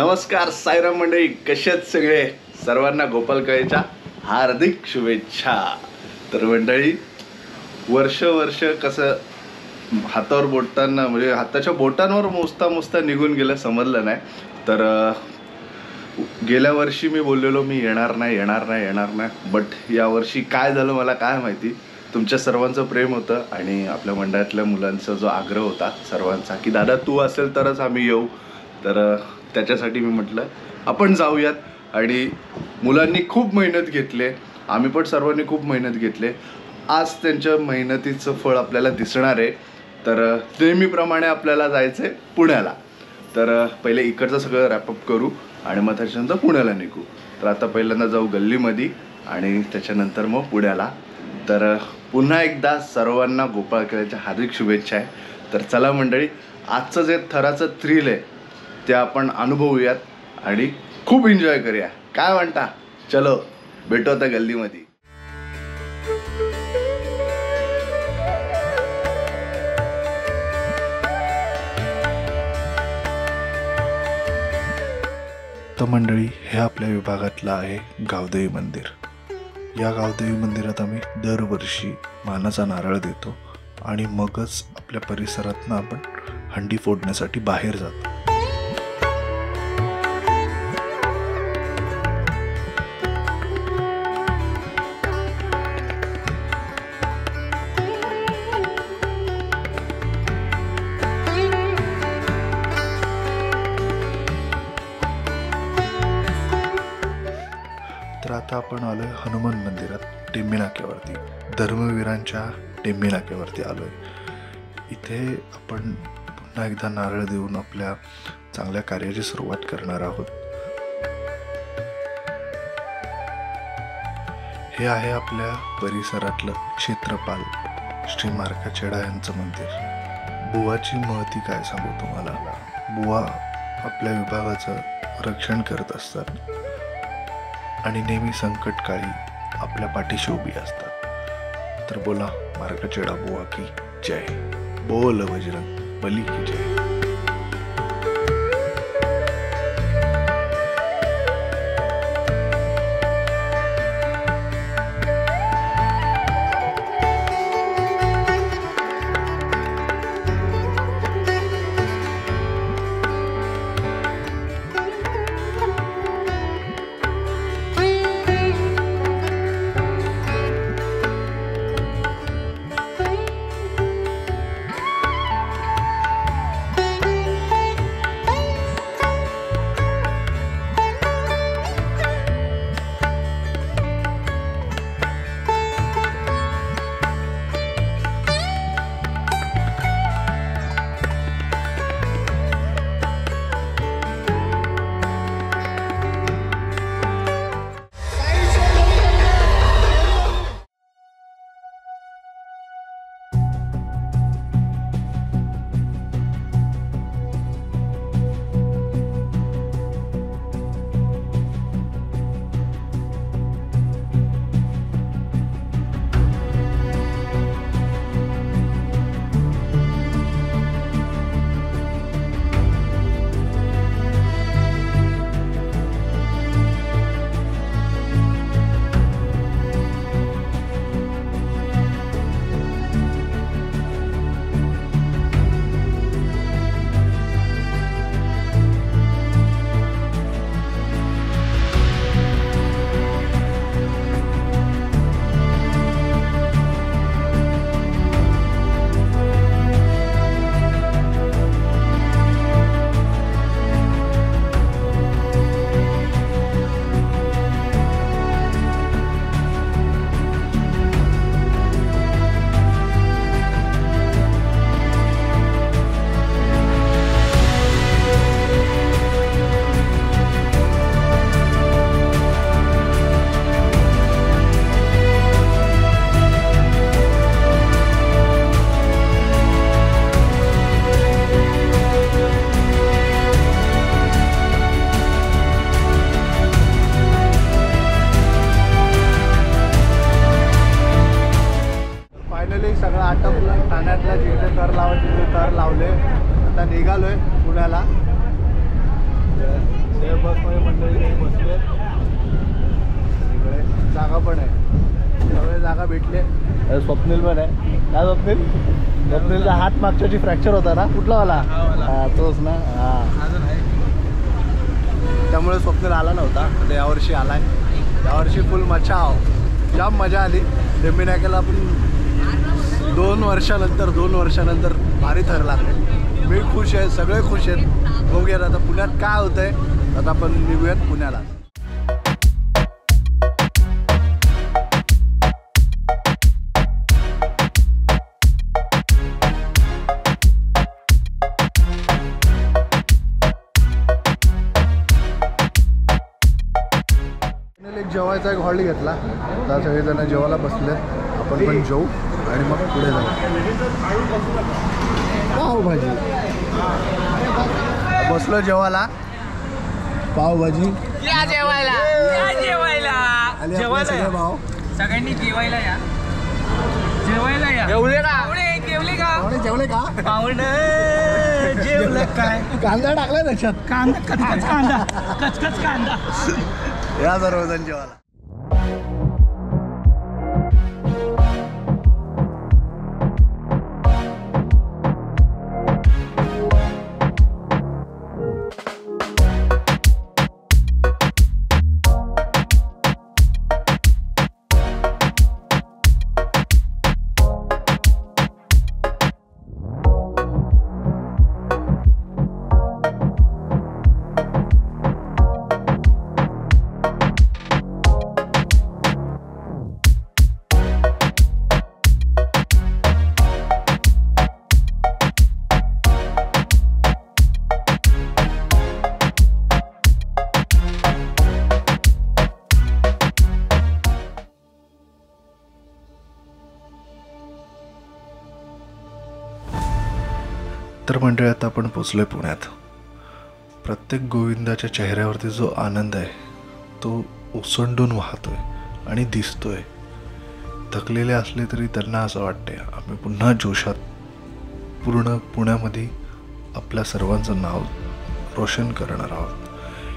नमस्कार साईराम मंडळी, कसे आहेत सगळे? सर्वांना गोपालकाळीच्या हार्दिक शुभेच्छा। तर मंडळी, वर्ष कसं हातावर बोटांना म्हणजे हाताच्या बोटांवर मोजता निघून गेलं, समजलं नाही। तर गेल्या वर्षी मी बोललेलो मी येणार नाही, बट या वर्षी काय झालं मला काय माहिती। तुमच्या सर्वांचं प्रेम होतं आणि आपल्या मंडळातल्या मुलांचा जो आग्रह होता सर्वांचा की दादा तू असेल तरच आम्ही येऊ, तर त्याच्यासाठी मी म्हटलं आपण जाऊयात। आणि मुलांनी खूप मेहनत घेतली, आम्ही पण सर्वांनी खूप मेहनत घेतली। आज त्यांच्या मेहनतीचं फळ आपल्याला दिसणार आहे। तर नेहमीप्रमाणे आपल्याला जायचं आहे पुण्याला। तर पहिले इकडचं सगळं रॅपअप करू आणि मग त्याच्यानंतर पुण्याला निघू। तर आता पहिल्यांदा जाऊ गल्लीमध्ये आणि त्याच्यानंतर मग पुण्याला। तर पुन्हा एकदा सर्वांना गोपाळकाळीच्या हार्दिक शुभेच्छा आहे। तर चला मंडळी, आजचं जे थराचं थ्रिल आहे ते आपण अनुभवूयात आणि खूप एन्जॉय करूया। काय म्हणता? चलो भेटू आता गल्लीमध्ये। तर मंडळी, हे आपल्या विभागातलं आहे गावदेवी मंदिर। या गावदेवी मंदिरात आम्ही दरवर्षी मानाचा नारळ देतो आणि मगच आपल्या परिसरातनं आपण हंडी फोडण्यासाठी बाहेर जातो। तर आता आपण आलोय हनुमान मंदिरात, टेंबी नाक्यावरती, धर्मवीरांच्या टेंबी नाक्यावरती आलोय। इथे आपण पुन्हा एकदा नारळ देऊन आपल्या चांगल्या कार्याची सुरुवात करणार आहोत। हे आहे आपल्या परिसरातलं क्षेत्रपाल श्री मार्काचेडा यांचं मंदिर। बुवाची महती काय सांगू तुम्हाला। बुवा आपल्या विभागाचं रक्षण करत असतात आणि नेहमी संकटकाळी आपल्या पाठीशी उभी असतात। तर बोला मार्काचेडा बुवा की जय, बोल बजरंग बली की जय। तर लावले, आता निघालोय पुण्याला। काका भेटले, स्वप्नील पण आहे. काय स्वप्नील? स्वप्नीलचा हात मागच्याची फ्रॅक्चर होता ना, कुठला वाला? हा तोच ना. हा त्यामुळे स्वप्नील आला नव्हता, तर यावर्षी आलाय. यावर्षी फुल मचाव, जाम मजा आली. डेंबिनाक्याला आपण 2 वर्षानंतर भारी थर लागले. मी खुश आहे, सगळे खुश आहेत. बघूयात आता पुण्यात काय होतंय. आता आपण निघूयात पुण्याला. जेवायचा एक हॉल घेतला, तर सगळेजण जेवायला बसले. आपण पण जेवू आणि मग पुढे जाऊ. पावभाजी बसलो जेवायला. पावभाजी या जेवायला, या जेवायला, जेवायला भाव सगळ्यांनी जेवायला या, जेवायला या. जेवले का? जेवले का? जेवले का? पाहुणे जेवलं काय? कांदा टाकलाय त्याच्यात. कांदा, कचकच कांदा, कचकच कांदा. या सर्वजण जेवायला. तर मंडळी आता आपण पोचलोय पुण्यात. प्रत्येक गोविंदाच्या चेहऱ्यावरती जो आनंद आहे तो ओसंडून वाहतोय आणि दिसतोय. थकलेले असले तरी त्यांना असं वाटतंय आम्ही पुन्हा जोशात पूर्ण पुण्यामध्ये आपल्या सर्वांचं नाव रोशन करणार आहोत.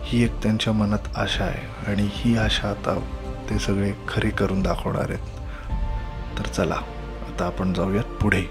ही एक त्यांच्या मनात आशा आहे आणि ही आशा आता ते सगळे खरी करून दाखवणार आहेत. तर चला आता आपण जाऊयात पुढे.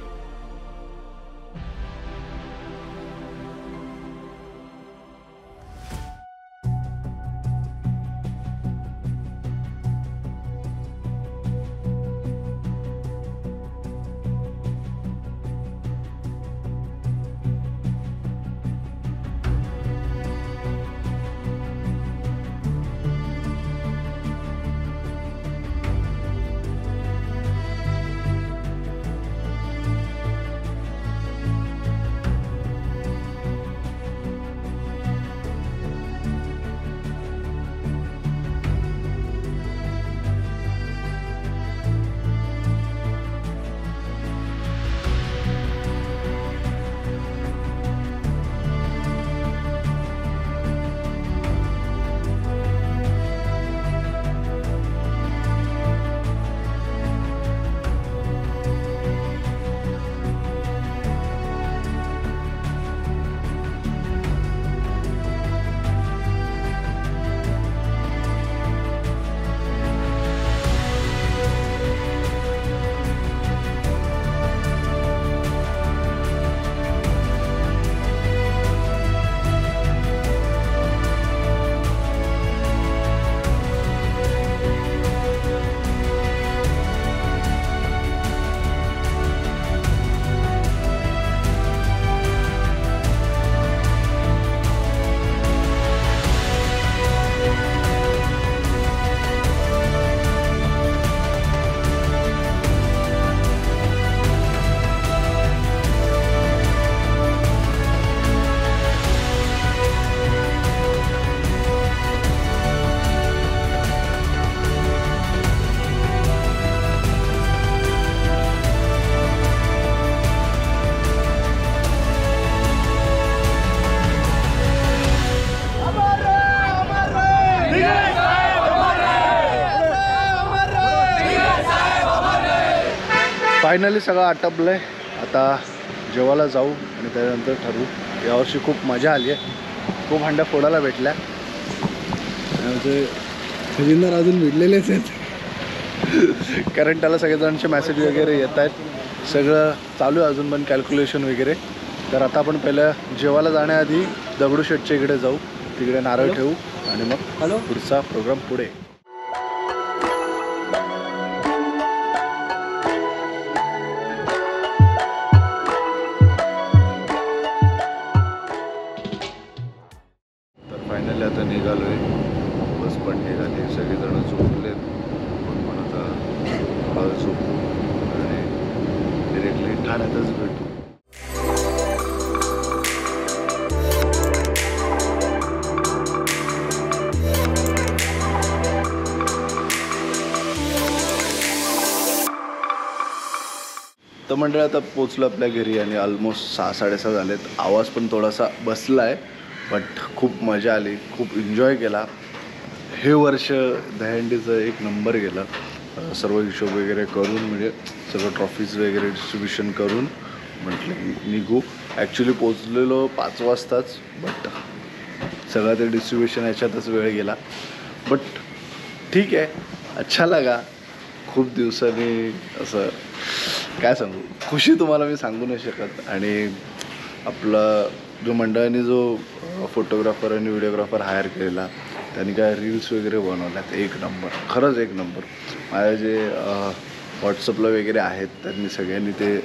फायनली सगळं आटपलं आहे. आता जेवायला जाऊ आणि त्यानंतर ठरवू. यावर्षी खूप मजा आली आहे. खूप हंड्या फोडायला भेटल्या. खजिनदार अजून भिडलेलेच आहेत. कारण त्याला सगळेजणांचे मेसेज वगैरे येत आहेत, सगळं चालू आहे अजून पण कॅल्क्युलेशन वगैरे. तर आता आपण पहिलं जेवायला जाण्याआधी दगडूशेठच्या इकडे जाऊ, तिकडे नारळ ठेवू आणि मग पुढचा प्रोग्राम पुढे. तर फायनली आता निघालोय, बस पण निघाली, सगळेजण झोपलेत, पण आता हळू झोपू आणि डिरेक्टली ठाण्यातच भेटू. तर मंडळी आता पोचलो आपल्या घरी आणि ऑलमोस्ट 6-6:30 झालेत. आवाज पण थोडासा बसला आहे, बट खूप मजा आली, खूप एन्जॉय केला. हे वर्ष दहीहंडीचं एक नंबर गेलं. सर्व हिशोब वगैरे करून म्हणजे सगळं ट्रॉफीज वगैरे डिस्ट्रीब्युशन करून म्हटलं की निघू. ॲक्च्युली पोचलेलो 5 वाजताच, बट सगळं ते डिस्ट्रीब्युशन याच्यातच वेळ गेला. बट ठीक आहे, अच्छा लगा. खूप दिवसांनी असं काय सांगू, खुशी तुम्हाला मी सांगू नाही शकत. आणि आपला जो मंडळाने जो फोटोग्राफर आणि व्हिडिओग्राफर हायर केलेला, त्यांनी काय रील्स वगैरे बनवल्यात एक नंबर, खरंच एक नंबर. माझ्या जे व्हॉट्सअपला वगैरे आहेत त्यांनी सगळ्यांनी ते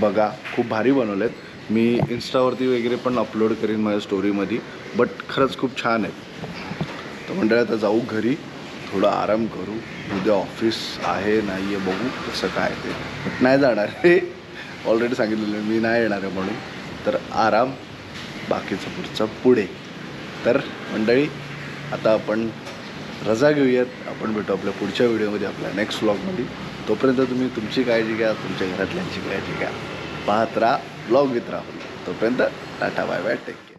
बघा, खूप भारी बनवलेत. मी इन्स्टावरती वगैरे पण अपलोड करीन माझ्या स्टोरीमध्ये, बट खरंच खूप छान आहे. तर मंडळी आता जाऊ घरी, थोडा आराम करू. उद्या ऑफिस आहे नाही आहे बघू कसं काय ते, बट नाही जाणार हे ऑलरेडी सांगितलेलं मी नाही येणार आहे म्हणून. तर आराम, बाकीचं पुढचं पुढे. तर मंडळी आता आपण रजा घेऊयात, आपण भेटू आपल्या पुढच्या व्हिडिओमध्ये, आपल्या नेक्स्ट व्लॉगमध्ये. तोपर्यंत तुम्ही तुमची काळजी घ्या, तुमच्या घरातल्यांची काळजी घ्या, पाहत राहा, व्लॉग विथ राहुल. तोपर्यंत tata, bye bye, take care.